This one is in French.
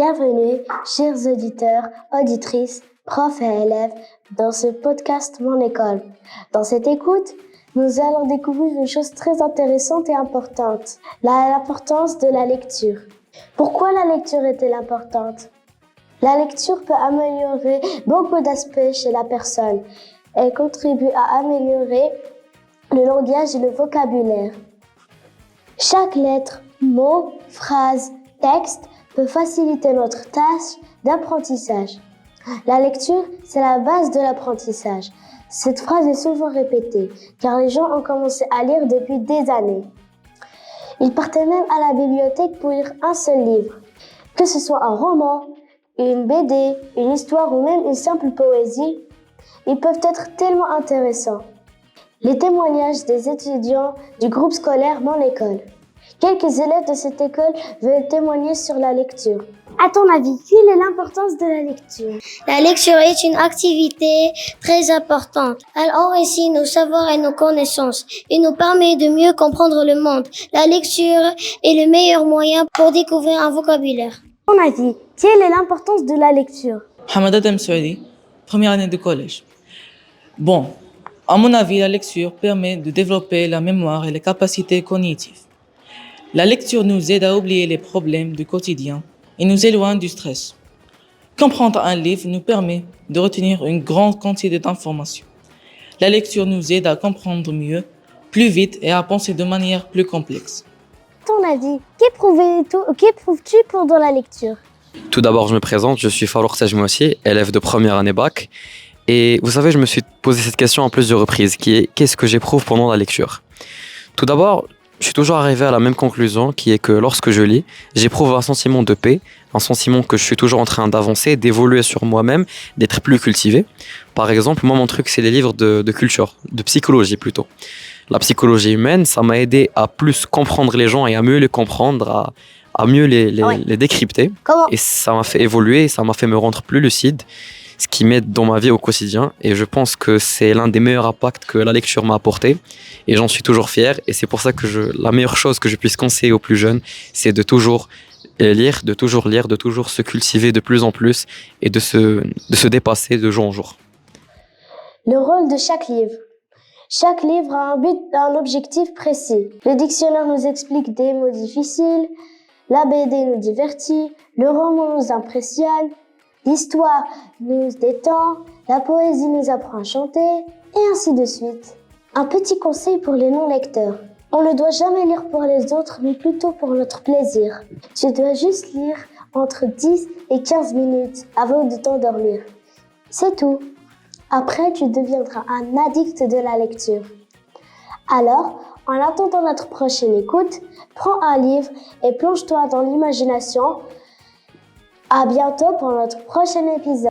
Bienvenue, chers auditeurs, auditrices, profs et élèves, dans ce podcast Mon École. Dans cette écoute, nous allons découvrir une chose très intéressante et importante, l'importance de la lecture. Pourquoi la lecture est-elle importante? La lecture peut améliorer beaucoup d'aspects chez la personne. Elle contribue à améliorer le langage et le vocabulaire. Chaque lettre, mot, phrase, texte peut faciliter notre tâche d'apprentissage. La lecture, c'est la base de l'apprentissage. Cette phrase est souvent répétée, car les gens ont commencé à lire depuis des années. Ils partaient même à la bibliothèque pour lire un seul livre. Que ce soit un roman, une BD, une histoire ou même une simple poésie, ils peuvent être tellement intéressants. Les témoignages des étudiants du groupe scolaire Mon École. Quelques élèves de cette école veulent témoigner sur la lecture. À ton avis, quelle est l'importance de la lecture? La lecture est une activité très importante. Elle enrichit nos savoirs et nos connaissances et nous permet de mieux comprendre le monde. La lecture est le meilleur moyen pour découvrir un vocabulaire. À ton avis, quelle est l'importance de la lecture? Hamada Demsoudi, première année de collège. Bon, à mon avis, la lecture permet de développer la mémoire et les capacités cognitives. La lecture nous aide à oublier les problèmes du quotidien et nous éloigne du stress. Comprendre un livre nous permet de retenir une grande quantité d'informations. La lecture nous aide à comprendre mieux, plus vite et à penser de manière plus complexe. À ton avis, qu'éprouves-tu pendant la lecture? Tout d'abord, je me présente, je suis Farouk Tajmoussi, élève de première année bac. Et vous savez, je me suis posé cette question à plusieurs reprises, qui est qu'est-ce que j'éprouve pendant la lecture? Tout d'abord, je suis toujours arrivé à la même conclusion, qui est que lorsque je lis, j'éprouve un sentiment de paix, un sentiment que je suis toujours en train d'avancer, d'évoluer sur moi-même, d'être plus cultivé. Par exemple, moi, mon truc, c'est les livres de culture, de psychologie plutôt. La psychologie humaine, ça m'a aidé à plus comprendre les gens et à mieux les comprendre, à mieux les décrypter. Comment? Et ça m'a fait évoluer, ça m'a fait me rendre plus lucide, ce qui m'aide dans ma vie au quotidien. Et je pense que c'est l'un des meilleurs impacts que la lecture m'a apporté. Et j'en suis toujours fier. Et c'est pour ça que la meilleure chose que je puisse conseiller aux plus jeunes, c'est de toujours lire, de toujours se cultiver de plus en plus et de se dépasser de jour en jour. Le rôle de chaque livre. Chaque livre a un objectif précis. Le dictionnaire nous explique des mots difficiles, la BD nous divertit, le roman nous impressionne, l'histoire nous détend, la poésie nous apprend à chanter, et ainsi de suite. Un petit conseil pour les non-lecteurs. On ne doit jamais lire pour les autres, mais plutôt pour notre plaisir. Tu dois juste lire entre 10 et 15 minutes avant de t'endormir. C'est tout. Après, tu deviendras un addict de la lecture. Alors, en attendant notre prochaine écoute, prends un livre et plonge-toi dans l'imagination. À bientôt pour notre prochain épisode.